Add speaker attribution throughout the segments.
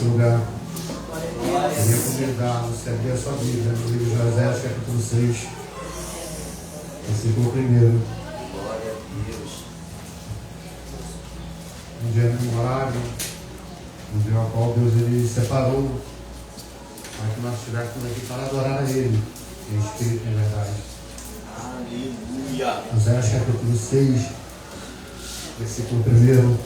Speaker 1: lugar. Queria convidar você a abrir a sua Bíblia no livro de Oséias, capítulo 6, versículo 1.
Speaker 2: Glória a Deus.
Speaker 1: Um dia memorável, um dia ao qual Deus ele separou para que nós estivéssemos aqui para adorar a Ele, em espírito e em verdade.
Speaker 2: Aleluia.
Speaker 1: Oséias capítulo 6, versículo 1.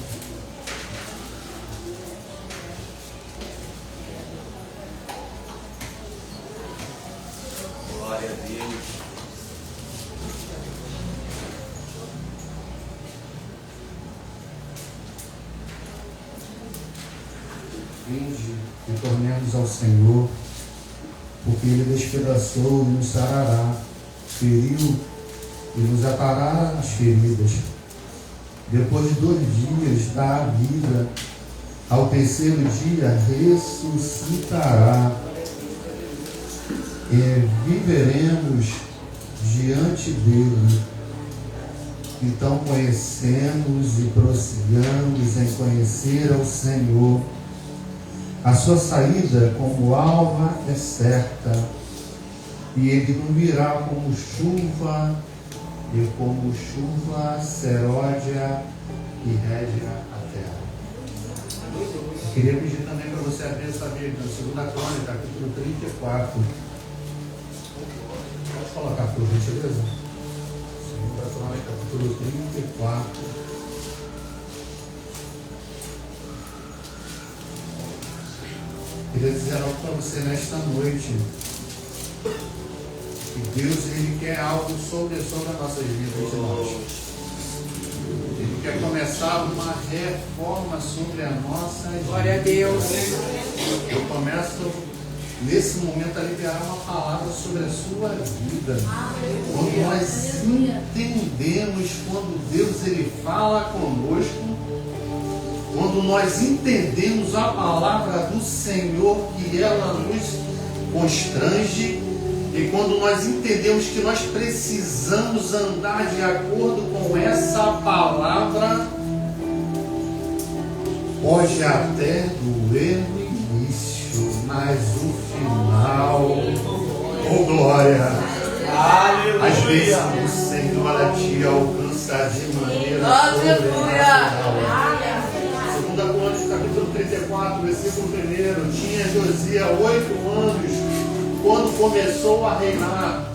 Speaker 2: Glória a Deus.
Speaker 1: Vinde e tornemos ao Senhor, porque Ele despedaçou e nos sarará, feriu e nos atará as feridas. Depois de 2 dias dá a vida, ao 3º dia ressuscitará, e viveremos diante dele. Então conhecemos e prossigamos em conhecer ao Senhor. A sua saída como alva é certa, e ele não virá como chuva, e como chuva seródia que rege a terra. Eu queria pedir também para você abrir essa Bíblia, 2 Crônicas, capítulo 34. Pode colocar, por gentileza? 2 Crônicas, capítulo 34. Queria dizer algo para você nesta noite. Que Deus ele quer algo sobre as nossas vidas de nós. Ele quer começar uma reforma sobre a nossa vida.
Speaker 3: Glória a Deus.
Speaker 1: Eu começo nesse momento a liberar uma palavra sobre a sua vida. Quando nós entendemos, quando Deus ele fala conosco, quando nós entendemos a palavra do Senhor, que ela nos constrange, e quando nós entendemos que nós precisamos andar de acordo com essa palavra, pode até doer no início, mas o final, oh glória!
Speaker 2: Aleluia.
Speaker 1: Às vezes o Senhor te alcança de maneira sobrenatural. 2 Crônicas, capítulo 34, versículo 1. Tinha Josias 8 anos quando começou a reinar,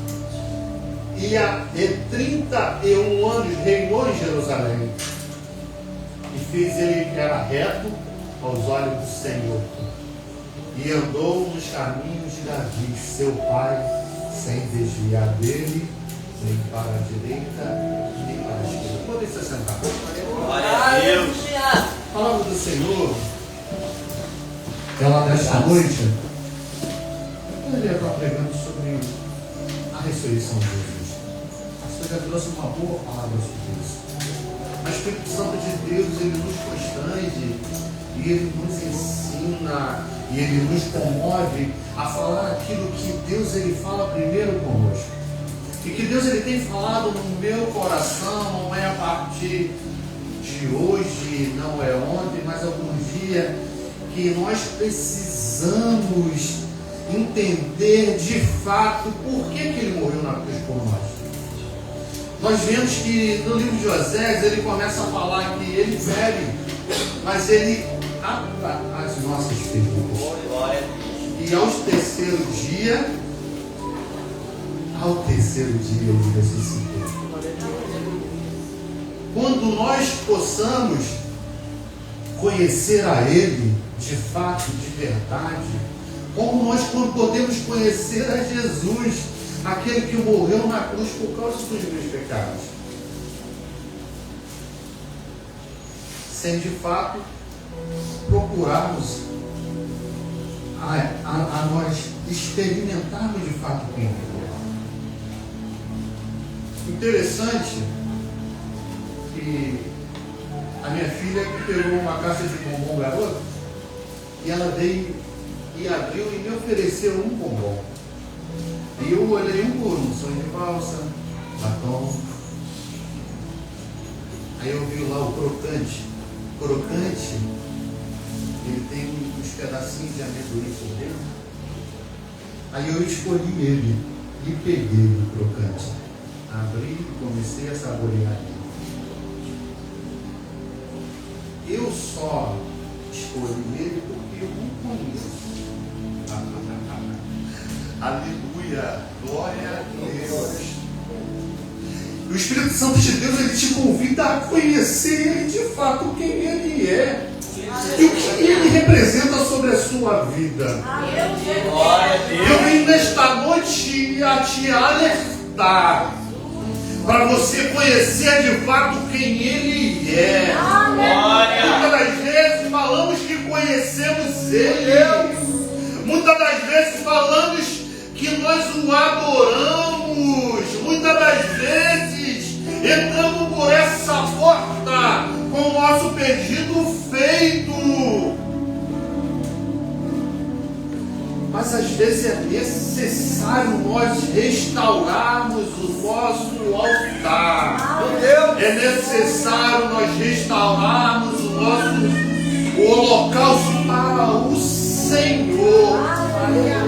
Speaker 1: e 31 anos reinou em Jerusalém, e fez ele que era reto aos olhos do Senhor, e andou nos caminhos de Davi, seu pai, sem desviar dele, nem para a direita, nem para a esquerda. Podem se sentar.
Speaker 2: Glória a Deus.
Speaker 1: A palavra do Senhor, ela nesta noite, ele está pregando sobre a ressurreição de Jesus. Você já trouxe uma boa palavra sobre isso. Mas o Espírito Santo de Deus, ele nos constrange, e ele nos ensina, e ele nos comove a falar aquilo que Deus ele fala primeiro conosco. E que Deus ele tem falado no meu coração, não é a partir de hoje, não é ontem, mas algum dia, que nós precisamos entender de fato por que ele morreu na cruz por nós. Nós vemos que no livro de Oséias ele começa a falar que ele fere, mas ele ata as nossas feridas.
Speaker 2: Glória a Deus.
Speaker 1: E ao terceiro dia ele ressuscitou. Quando nós possamos conhecer a Ele de fato, de verdade, como nós podemos conhecer a Jesus, aquele que morreu na cruz por causa dos meus pecados, sem de fato procurarmos a nós experimentarmos de fato quem é. Interessante que a minha filha que pegou uma caixa de bombom garoto, e ela veio e abriu e me ofereceu um bombom. E eu olhei um por um, sonho de valsa, batom. Aí eu vi lá o crocante. Crocante, ele tem os pedacinhos de amendoim por dentro. Aí eu escolhi ele e peguei o crocante. Abri e comecei a saborear ele. Eu só escolhi ele porque eu não conheço. Aleluia, glória a Deus. O Espírito Santo de Deus, ele te convida a conhecer de fato quem ele é e o que ele representa sobre a sua vida.
Speaker 2: Glória a Deus.
Speaker 1: Eu vim nesta noite a te alertar para você conhecer de fato quem ele é. Muitas das vezes falamos que conhecemos ele. Muitas das vezes falamos que nós o adoramos. Muitas das vezes entramos por essa porta com o nosso pedido feito. Mas às vezes é necessário nós restaurarmos o nosso altar. É necessário nós restaurarmos o holocausto para o Senhor.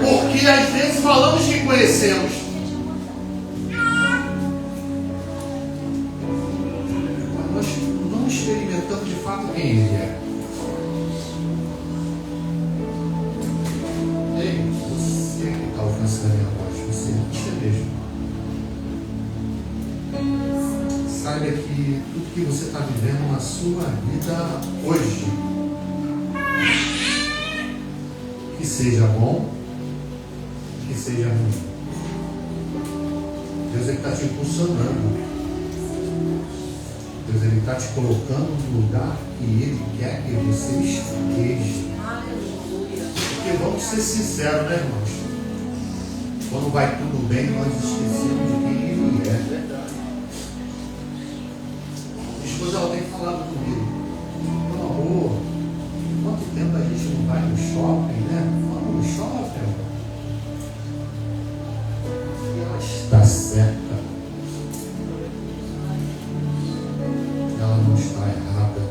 Speaker 1: Porque às vezes falamos que conhecemos, mas nós não experimentamos de fato quem ele é. Ei, você que está alcançando a minha voz, você mesmo. Saiba que tudo que você está vivendo na sua vida hoje, que seja bom, que seja ruim, Deus está te impulsionando. Deus está te colocando no lugar que Ele quer que você esteja. Porque vamos ser sinceros, né, irmãos? Quando vai tudo bem, nós esquecemos de quem Ele é. Minha esposa, ela tem falado comigo: meu amor, quanto tempo a gente não vai no shopping, né? Vamos no shopping. E ela está certa. Ela não está errada.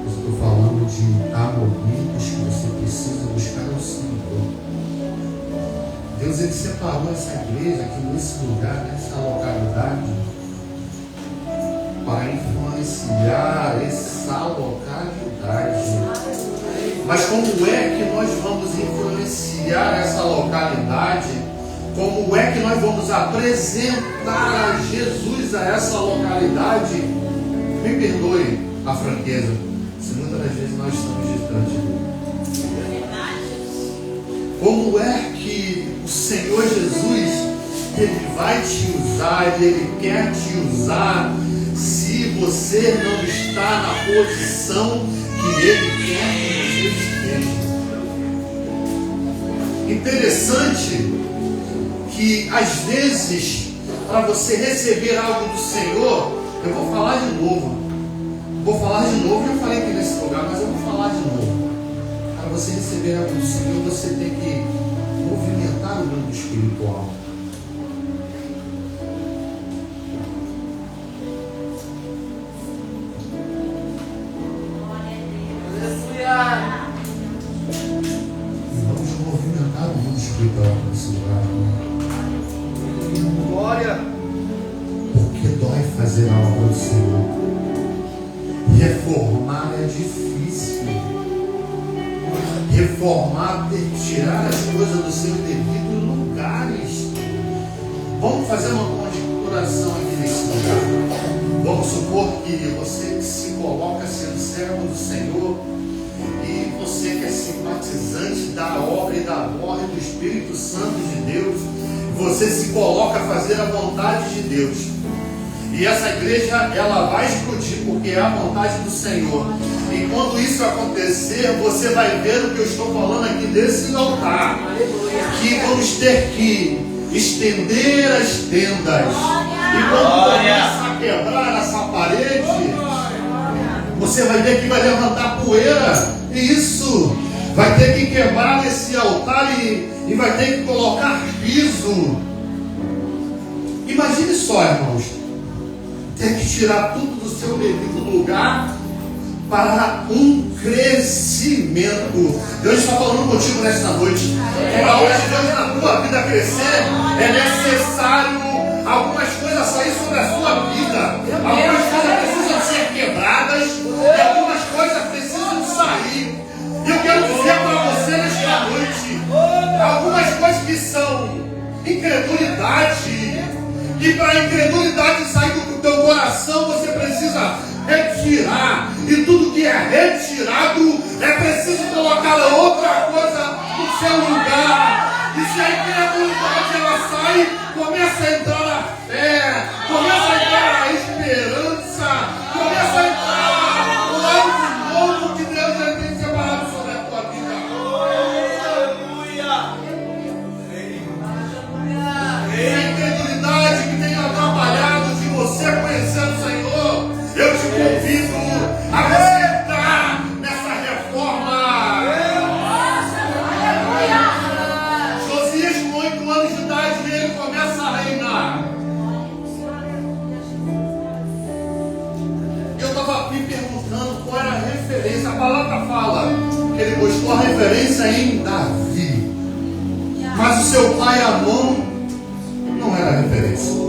Speaker 1: Eu estou falando de momentos que você precisa buscar o Senhor. Deus, ele separou essa igreja aqui nesse lugar, nessa localidade, para influenciar essa localidade. Mas como é que nós vamos influenciar essa localidade? Como é que nós vamos apresentar a Jesus a essa localidade? Me perdoe a franqueza, se muitas das vezes nós estamos distantes dele. Como é que o Senhor Jesus, ele vai te usar, ele quer te usar, se você não está na posição que ele quer que você esteja? Interessante que às vezes, para você receber algo do Senhor, eu vou falar de novo. Já falei aqui nesse lugar, mas eu vou falar de novo. Para você receber algo do Senhor, você tem que movimentar o mundo espiritual. Vamos movimentar o mundo espiritual nesse lugar.
Speaker 2: Glória.
Speaker 1: Porque dói fazer a obra do Senhor. Reformar é difícil. Reformar, tirar as coisas dos seus devidos lugares. Vamos fazer uma conjecturação aqui nesse lugar. Vamos supor que você se coloca sendo servo do Senhor e você que é simpatizante da obra e da glória do Espírito Santo de Deus. Você se coloca a fazer a vontade de Deus. E essa igreja, ela vai explodir, porque é a vontade do Senhor. E quando isso acontecer, você vai ver o que eu estou falando aqui desse altar. Que vamos ter que estender as tendas. E quando começar a quebrar essa parede, você vai ver que vai levantar poeira. Isso. Vai ter que quebrar esse altar e vai ter que colocar piso. Imagine só, irmãos. Ter que tirar tudo do seu devido lugar para um crescimento. Deus está falando contigo nesta noite. Para hoje Deus na tua vida crescer, é necessário algumas coisas sair sobre a sua vida. Algumas coisas precisam ser quebradas e algumas coisas precisam sair. E eu quero dizer para você nesta noite algumas coisas que são incredulidade. E para a incredulidade sair do teu coração, você precisa retirar. E tudo que é retirado é preciso colocar outra coisa no seu lugar. E se a incredulidade ela sai, começa a entrar a fé, começa a entrar a esperança, começa a entrar o algo novo que Deus já tem separado sobre a tua vida. E a incredulidade que tem atrapalhado de você conhecer o Senhor, eu te convido a você entrar nessa reforma. Josias, com 8 anos de idade, ele começa a reinar. Eu estava me perguntando qual era a referência. A palavra fala que ele buscou a referência em Davi, mas o seu pai Amon não era a referência.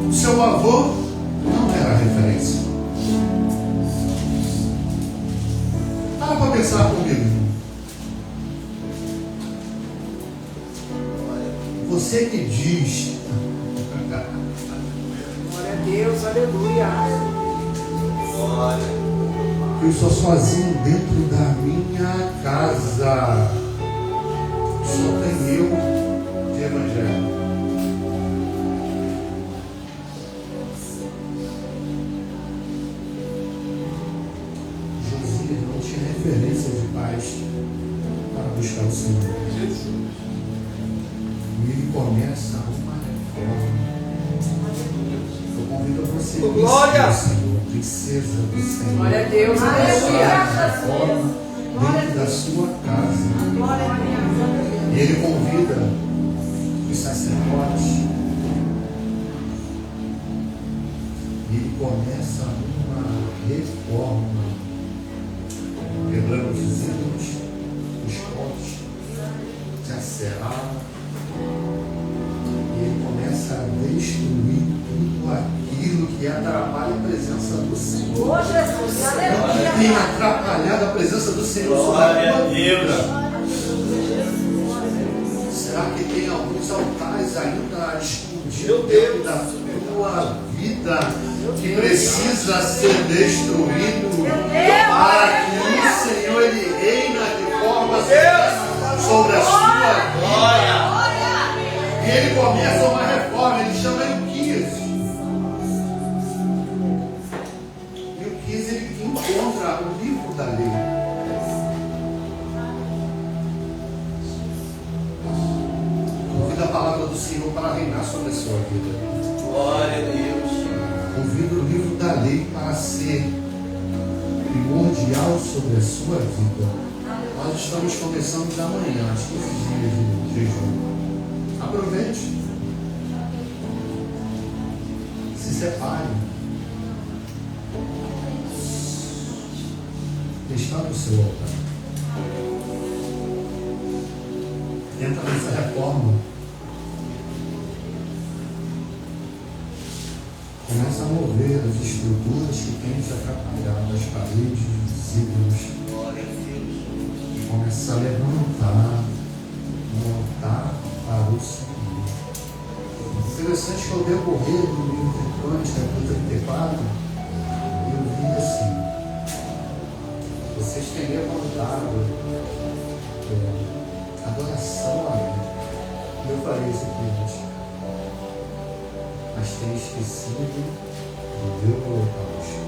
Speaker 1: O seu avô não era a referência. Para pensar comigo. Você que diz.
Speaker 3: Glória a Deus, aleluia.
Speaker 1: Eu estou sozinho dentro da minha casa. Só tem eu de evangelho. Josias não tinha referência de paz para buscar o Senhor. E ele começa uma reforma. Eu convido você a
Speaker 3: glória
Speaker 1: ao Senhor, princesa do Senhor.
Speaker 3: Glória a Deus,
Speaker 1: Aleluia.
Speaker 3: aleluia.
Speaker 1: Reforma dentro da sua casa. E ele convida os sacerdotes. E ele começa uma reforma, quebrando os ídolos, os postes, se acerrar. E ele começa a destruir tudo aquilo que atrapalha a presença do Senhor.
Speaker 4: Oh, Jesus, aleluia.
Speaker 1: Não tem atrapalhado a presença do Senhor sobre a tua vida. Será que tem alguns altares ainda escondidos dentro da tua vida que precisa ser destruído para que o Senhor ele reina de forma sobre a sua glória? E ele começa uma reforma, ele chama Ilquias. E Ilquias ele encontra o livro da lei. Convida a palavra do Senhor para reinar sobre a sua vida.
Speaker 2: Glória a Deus.
Speaker 1: Convida o livro da lei para ser primordial sobre a sua vida. Nós estamos começando da manhã, às 15 dias de jejum. Aproveite. Se separe. Está no seu altar. Entra nessa reforma. Começa a mover as estruturas que têm te atrapalhado, as paredes, os ídolos.
Speaker 2: Glória a Deus.
Speaker 1: E começa a levantar um altar para o Senhor. Interessante que ao decorrer do livro de Crônicas, capítulo 34, eu vi assim: vocês têm levantado adoração a mim. E eu falei isso aqui, mas tem esquecido do meu holocausto.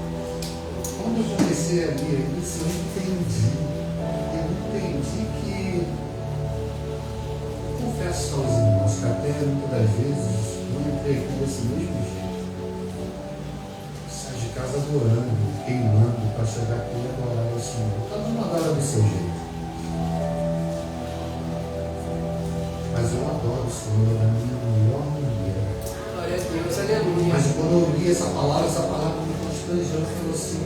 Speaker 1: Quando eu comecei a ler isso, eu entendi que, confesso aos irmãos, que até muitas das vezes eu entrei aqui desse mesmo jeito. Sai de casa adorando, queimando, para chegar aqui e adorar ao Senhor. Cada um adora do seu jeito. Mas eu adoro o Senhor da minha melhor maneira.
Speaker 3: Glória a Deus, aleluia.
Speaker 1: Mas quando eu li ouvi essa palavra me constrangeu. Eu falei assim,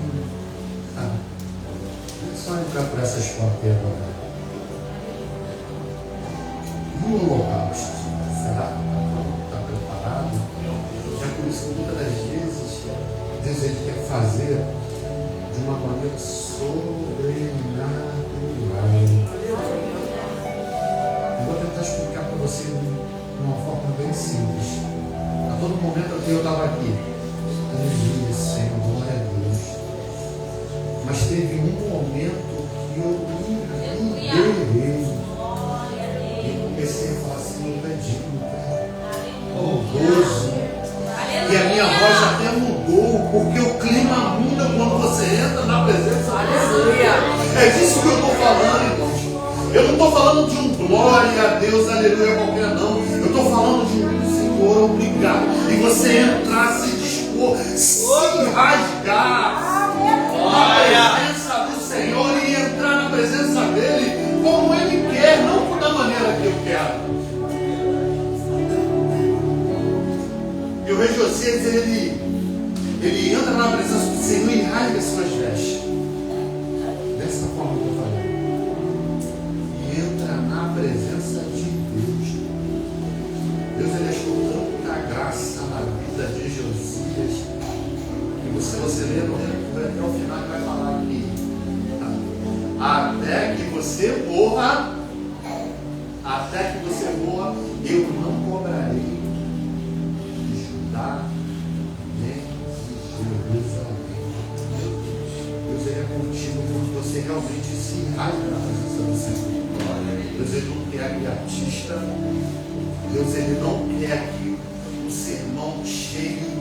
Speaker 1: é só entrar por essas portas agora. E o holocausto? Será que está preparado? Já por isso, muitas das vezes, Deus ele quer fazer de uma maneira sobrenatural. Eu vou tentar explicar para você de uma forma bem simples. A todo momento que eu estava aqui, Senhor, glória a Deus. Mas teve um momento que eu me liberei. E comecei a falar assim, eu digno, honroso. E a minha voz até mudou, porque o clima muda quando você entra na presença de Deus. É disso que eu estou falando, irmãos. Eu não estou falando de um glória a Deus, aleluia, qualquer não. Eu estou falando de um Senhor, obrigado. E você entrar, se dispor, se rasgar na presença do Senhor e entrar na presença dele como ele quer, não da maneira que eu quero. E o rei Josias, ele entra na presença do Senhor e rasga as suas vestes. Dessa forma que eu falei. E entra na presença de Deus. Deus ele achou tanta graça na vida de Josias. E se você ler no livro até o final, ele vai falar aqui. Até que você morra, eu não cobrarei nem de Jerusalém. Deus ele é contigo quando você realmente se rasga na presença do Senhor. Deus ele não quer aqui artista. Deus ele não quer aqui um sermão cheio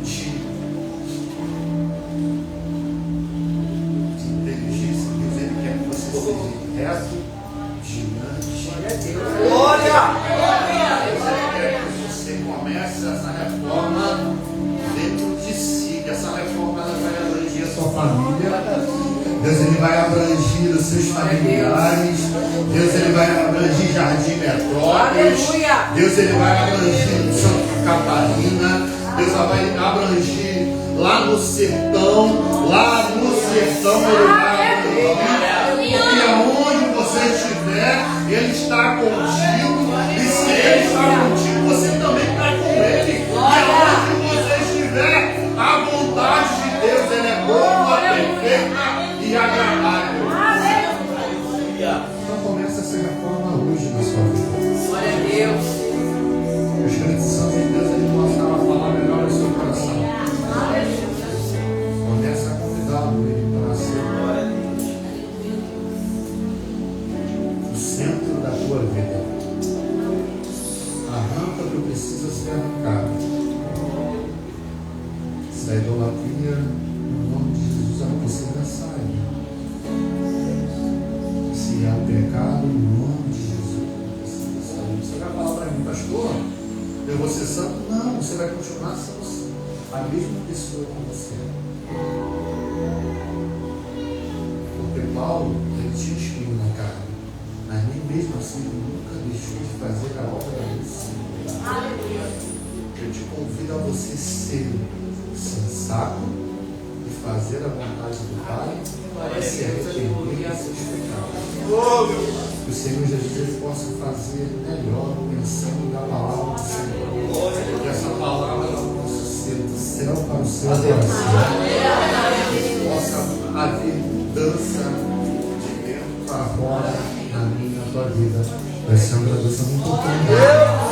Speaker 1: de inteligência. Deus ele quer que você seja reto diante de Deus.
Speaker 3: Glória!
Speaker 1: Começa essa reforma dentro de si, que essa reforma ela vai abranger a sua família. Deus ele vai abranger os seus familiares. Deus ele vai abranger Jardim Metrópolis. Deus ele vai abranger Santa Catarina. Deus vai abranger lá no sertão. Ele vai abranger. Porque aonde você estiver, ele está contigo. E se ele está contigo, você também está com ele. E aonde você estiver, a vontade de Deus ela é boa, perfeita e agradável. Então começa essa reforma hoje na sua vida.
Speaker 3: Glória a Deus.
Speaker 1: O Espírito Santo de Deus ele mostra a palavra melhor no seu coração. Começa a convidá-lo ele para ser o centro da tua vida. Arranca o que precisa ser arrancado. Se a idolatria, no nome de Jesus, ela precisa sair. Se há pecado, no nome de Jesus, ela precisa sair. Você vai falar para mim, pastor, eu vou ser santo? Não, você vai continuar sendo a mesma pessoa que você é. Porque Paulo, ele tinha espinho na carne, mas nem mesmo assim ele nunca deixou de fazer a obra do Senhor. Eu te convido a você ser sensato e fazer a vontade do Pai para se arrepender dos seus pecados. Que o Senhor Jesus ele possa fazer melhor pensando na palavra do Senhor. Que essa palavra ela possa ser do céu para o seu coração. Possa haver mudança de dentro para fora na minha, na tua vida. Vai ser uma graduação muito importante.